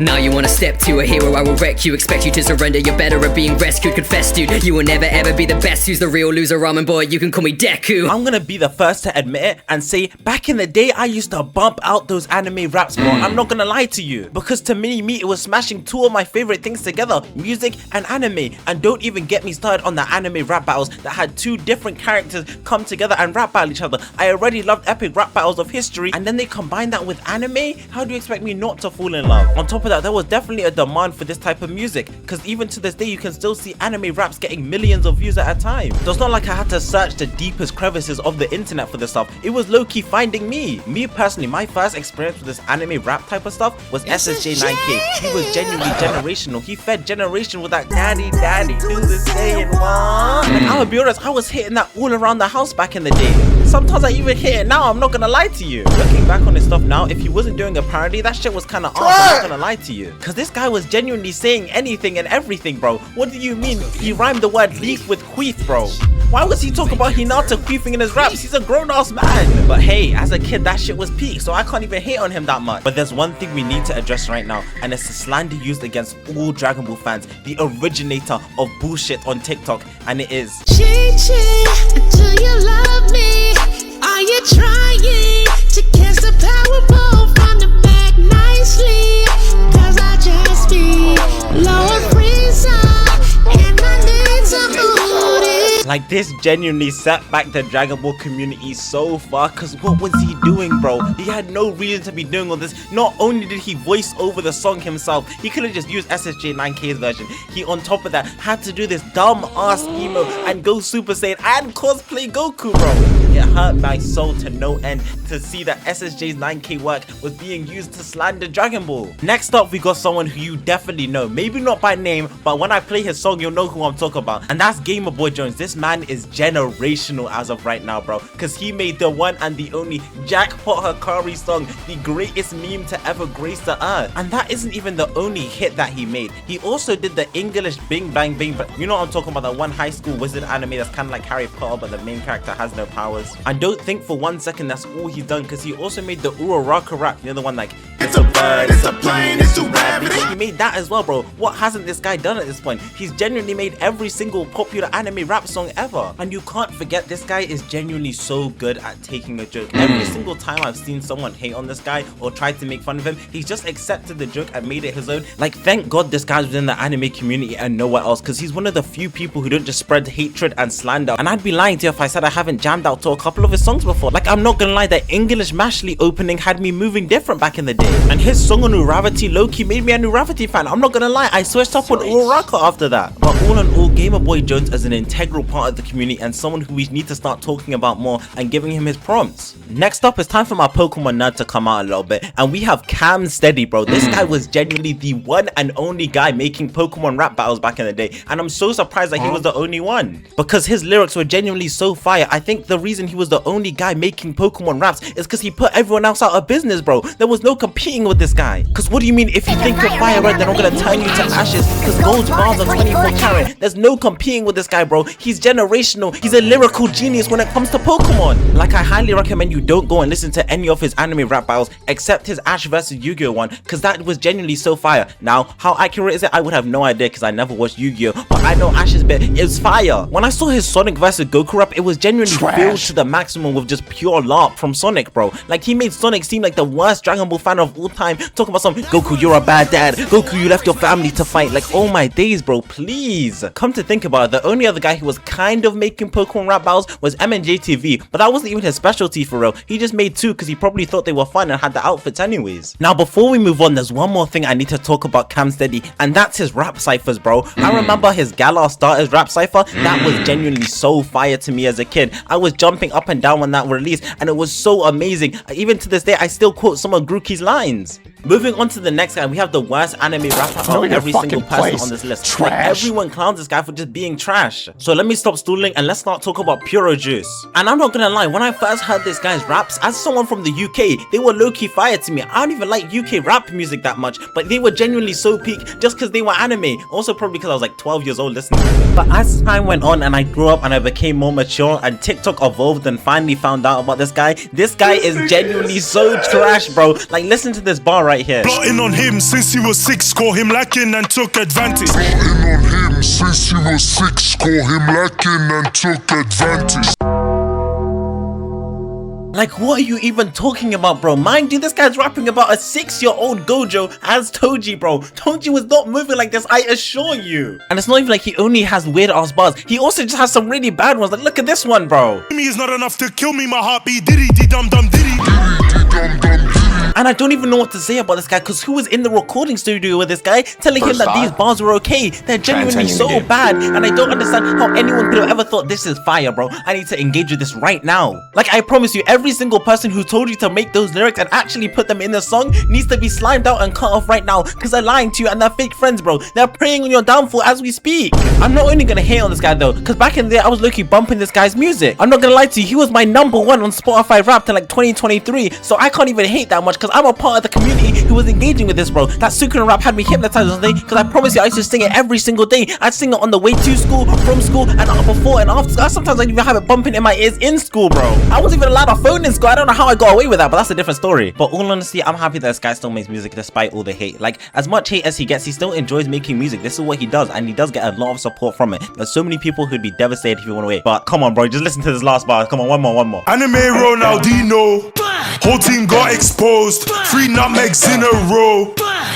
Now you wanna step to a hero, I will wreck you. Expect you to surrender, you're better at being rescued. Confess, dude, you will never ever be the best. Who's the real loser, ramen boy? You can call me Deku. I'm gonna be the first to admit it and say, back in the day, I used to bump out those anime raps, bro. I'm not gonna lie to you. Because to me, it was smashing two of my favorite things together, music and anime. And don't even get me started on the anime rap battles that had two different characters come together and rap battle each other. I already loved epic rap battles of history, and then they combine that with anime? How do you expect me not to fall in love? On top of that, there was definitely a demand for this type of music, because even to this day you can still see anime raps getting millions of views at a time. So it's not like I had to search the deepest crevices of the internet for this stuff. It was low-key finding me. Me personally, my first experience with this anime rap type of stuff was SSJ9K. He was genuinely generational. He fed generation with that daddy do the saying what? And I'll be honest, I was hitting that all around the house back in the day. Sometimes I even hit it now, I'm not gonna lie to you. Looking back on this stuff now, if he wasn't doing a parody, that shit was kind of awesome, I'm not gonna lie to you. Cause this guy was genuinely saying anything and everything, bro. What do you mean? He rhymed the word leaf with queef, bro. Why was he talking about Hinata queefing in his raps? He's a grown-ass man. But hey, as a kid, that shit was peak, so I can't even hate on him that much. But there's one thing we need to address right now, and it's the slander used against all Dragon Ball fans, the originator of bullshit on TikTok, and it is do you love me? Are you trying to catch the Powerball from the back nicely? Cause I just be Lord Frieza and I need some booty. like, this genuinely set back the Dragon Ball community so far, cause what was he doing, bro? He had no reason to be doing all this. Not only did he voice over the song himself, he could have just used SSJ9K's version. He on top of that had to do this dumb ass emo and go Super Saiyan and cosplay Goku, bro. It hurt my soul to no end to see that SSJ's 9K work was being used to slander Dragon Ball. Next up, we got someone who you definitely know, maybe not by name, but when I play his song, you'll know who I'm talking about, and that's Gamerboyjones. This man is generational as of right now, bro, because he made the one and the only Jackpot Hikari song, the greatest meme to ever grace the earth. And that isn't even the only hit that he made. He also did the English Bing Bang Bing, but you know what I'm talking about, that one high school wizard anime that's kind of like Harry Potter, but the main character has no powers. And don't think for 1 second that's all he's done, because he also made the Uraraka rap, you know, the one like, it's a bird, it's a plane, it's too rapid. He made that as well, bro. What hasn't this guy done at this point? He's genuinely made every single popular anime rap song ever. And you can't forget, this guy is genuinely so good at taking a joke. Every single time I've seen someone hate on this guy or tried to make fun of him, he's just accepted the joke and made it his own. Like, thank God this guy's within the anime community and nowhere else, because he's one of the few people who don't just spread hatred and slander. And I'd be lying to you if I said I haven't jammed out to a couple of his songs before. Like, I'm not gonna lie, the English Mashley opening had me moving different back in the day. And his song on Uravity low-key made me a Uravity fan. I'm not gonna lie, I switched up on Uraraka after that. But all in all, Gamerboyjones is an integral part of the community and someone who we need to start talking about more and giving him his prompts. Next up, it's time for my Pokemon nerd to come out a little bit, and we have Camsteady, bro. This guy was genuinely the one and only guy making Pokemon rap battles back in the day, and I'm so surprised that he was the only one, because his lyrics were genuinely so fire. I think the reason he was the only guy making Pokemon raps is because he put everyone else out of business, bro. There was no competing with this guy. Because what do you mean, if you think you're fire red, then I'm gonna turn you to ashes, because gold's bars are 24 karat. There's no competing with this guy, bro. He's generational. He's a lyrical genius when it comes to Pokemon. Like, I highly recommend you don't go and listen to any of his anime rap battles except his Ash vs Yu-Gi-Oh one, because that was genuinely so fire. Now, how accurate is it? I would have no idea, because I never watched Yu-Gi-Oh, but I know Ash's bit is fire. When I saw his Sonic vs Goku rap, it was genuinely filled to the maximum with just pure LARP from Sonic, bro. Like, he made Sonic seem like the worst Dragon Ball fan of all time, talking about some Goku, you're a bad dad, Goku, you left your family to fight. Like, oh my days, bro, please. Come to think about it, the only other guy who was kind of making Pokemon rap battles was MNJTV, but that wasn't even his specialty for real. He just made two because he probably thought they were fun and had the outfits anyways. Now, before we move on, there's one more thing I need to talk about Camsteady, and that's his rap ciphers, bro. I remember his Galar Starters rap cipher. That was genuinely so fire to me as a kid. I was jumping up and down when that released, and it was so amazing. Even to this day, I still quote some of Grookey's lines. Moving on to the next guy, we have the worst anime rapper of every single person on this list. Like, everyone clowns this guy for just being trash. So let me stop stalling and let's start talking about PureOJuice. And I'm not gonna lie, when I first heard this guy's raps, as someone from the UK, they were low-key fire to me. I don't even like UK rap music that much, but they were genuinely so peak just because they were anime. Also probably because I was like 12 years old listening to them. But as time went on and I grew up and I became more mature and TikTok evolved and finally found out about this guy is genuinely so trash, bro. Like, listen to this bar right here. Plotting on him since he was 6, caught him lacking and took advantage. Plotting on him since he was 6, caught him lacking and took advantage. Like, what are you even talking about, bro? Mind you, this guy's rapping about a 6-year-old Gojo as Toji, bro. Toji was not moving like this, I assure you. And it's not even like he only has weird ass bars. He also just has some really bad ones. Like, look at this one, bro. Me is not enough to kill me, my heartbeat diddy dee dum dum diddy. And I don't even know what to say about this guy, because who was in the recording studio with this guy telling him that these bars were okay? They're genuinely so bad, and I don't understand how anyone could have ever thought this is fire, bro. I need to engage with this right now. Like, I promise you, every single person who told you to make those lyrics and actually put them in the song needs to be slimed out and cut off right now, because they're lying to you and they're fake friends, bro. They're preying on your downfall as we speak. I'm not only gonna hate on this guy though, because back in the day I was low-key bumping this guy's music. I'm not gonna lie to you, he was my #1 on Spotify Wrapped in like 2023, so I can't even hate that much because I'm a part of the community who was engaging with this, bro. That Sukuna rap had me hypnotized on the day, because I promise you I used to sing it every single day. I'd sing it on the way to school, from school, and before and after school. Sometimes I'd even have it bumping in my ears in school, bro. I wasn't even allowed a phone in school. I don't know how I got away with that, but that's a different story. But all honesty, I'm happy that this guy still makes music despite all the hate. Like, as much hate as he gets, he still enjoys making music. This is what he does, and he does get a lot of support from it. There's so many people who'd be devastated if he went away. But come on, bro, just listen to this last bar. Come on, one more. Anime Ronaldinho, whole team got exposed. 3 nutmegs in a row.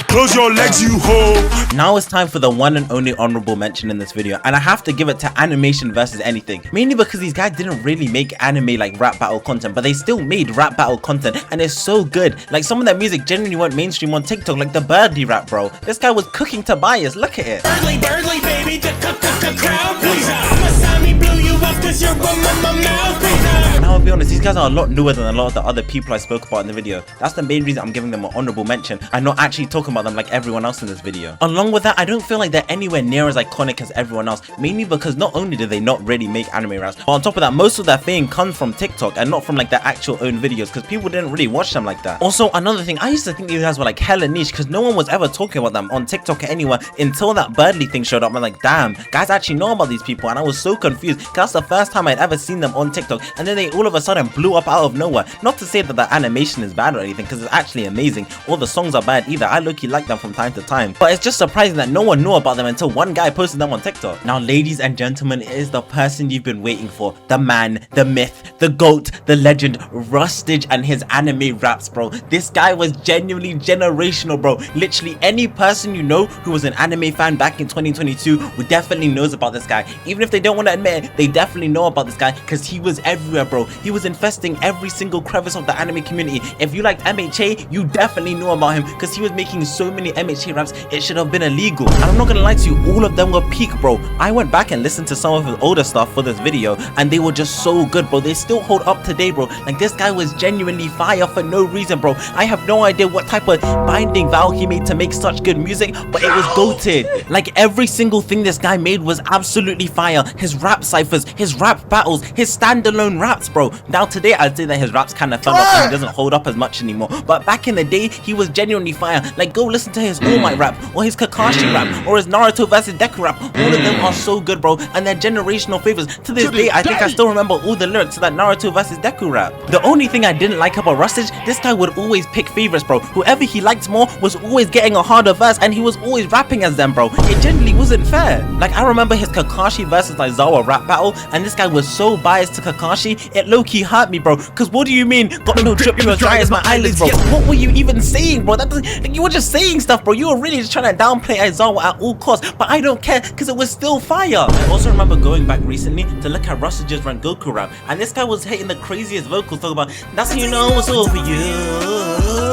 Close your legs, you hoe. Now it's time for the one and only honorable mention in this video, and I have to give it to Animation versus Anything. Mainly because these guys didn't really make anime like rap battle content, but they still made rap battle content, and it's so good. Like, some of their music genuinely went mainstream on TikTok, like the Birdie rap, bro. This guy was cooking Tobias, look at it. Birdly, baby, crowd pleaser. Masami blew you off 'cause you're my mouthpiece. And I'll be honest, these guys are a lot newer than a lot of the other people I spoke about in the video. That's the main reason I'm giving them an honorable mention and not actually talking about them like everyone else in this video. Along with that, I don't feel like they're anywhere near as iconic as everyone else, mainly because not only did they not really make anime raps, but on top of that, most of their fame comes from TikTok and not from like their actual own videos, because people didn't really watch them like that. Also, another thing, I used to think these guys were like hella niche, because no one was ever talking about them on TikTok or anywhere until that Birdly thing showed up. I'm like, damn, guys actually know about these people, and I was so confused because that's the first time I'd ever seen them on TikTok, and then they all of a sudden blew up out of nowhere. Not to say that the animation is bad or anything, because it's actually amazing. All the songs are bad either. I low-key like them from time to time, but it's just surprising that no one knew about them until one guy posted them on TikTok. Now, ladies and gentlemen, it is the person you've been waiting for, the man, the myth, the GOAT, the legend, RUSTAGE, and his anime raps, bro. This guy was genuinely generational, bro. Literally any person you know who was an anime fan back in 2022 who definitely knows about this guy. Even if they don't want to admit it, they definitely know about this guy, because he was everywhere, bro. He was infesting every single crevice of the anime community. If you liked MHA, you definitely knew about him, because he was making so many MHA raps, it should have been illegal. And I'm not gonna lie to you, all of them were peak, bro. I went back and listened to some of his older stuff for this video, and they were just so good, bro. They still hold up today, bro. Like, this guy was genuinely fire for no reason, bro. I have no idea what type of binding vow he made to make such good music, but it was goated. Like, every single thing this guy made was absolutely fire. His rap ciphers, his rap battles, his standalone raps, bro. Now today I'd say that his raps kind of fell off and he doesn't hold up as much anymore, but back in the day he was genuinely fire. Like, go listen to his All Might rap, or his Kakashi rap, or his Naruto vs Deku rap. All of them are so good, bro, and they're generational favorites. To this day I think I still remember all the lyrics to that Naruto vs Deku rap. The only thing I didn't like about RUSTAGE, this guy would always pick favorites, bro. Whoever he liked more was always getting a harder verse, and he was always rapping as them, bro. It genuinely wasn't fair. Like, I remember his Kakashi versus Aizawa rap battle, and this guy was so biased to Kakashi, it low-key hurt me, bro. Cause what do you mean? Got no drip, you as dry as my eyelids, bro. What were you even saying, bro? That doesn't, like, you were just saying stuff, bro. You were really just trying to downplay Aizawa at all costs, but I don't care, cause it was still fire. I also remember going back recently to look at RUSTAGE's Rengoku rap, and this guy was hitting the craziest vocals, talking about, that's how you know it's over you.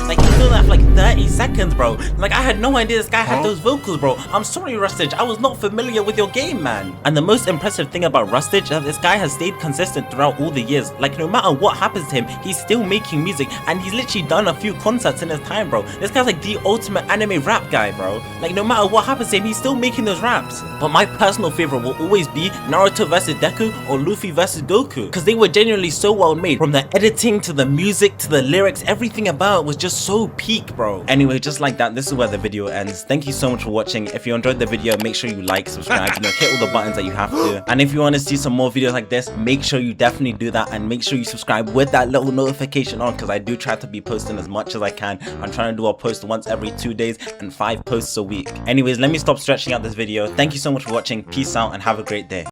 Like, he feel that for like 30 seconds, bro. Like, I had no idea this guy had those vocals, bro. I'm sorry, RUSTAGE, I was not familiar with your game, man. And the most impressive thing about RUSTAGE is that this guy has stayed consistent throughout all the years. Like, no matter what happens to him, he's still making music, and he's literally done a few concerts in his time, bro. This guy's like the ultimate anime rap guy, bro. Like, no matter what happens to him, he's still making those raps. But my personal favorite will always be Naruto vs Deku or Luffy vs Goku, because they were genuinely so well made. From the editing to the music to the lyrics, everything about it was just so peak, bro. Anyway, just like that, this is where the video ends. Thank you so much for watching. If you enjoyed the video, make sure you like, subscribe, you know, hit all the buttons that you have to. And if you want to see some more videos like this, make sure you definitely do that, and make sure you subscribe with that little notification on, because I do try to be posting as much as I can. I'm trying to do a post once every 2 days and 5 posts a week. Anyways, let me stop stretching out this video. Thank you so much for watching. Peace out and have a great day.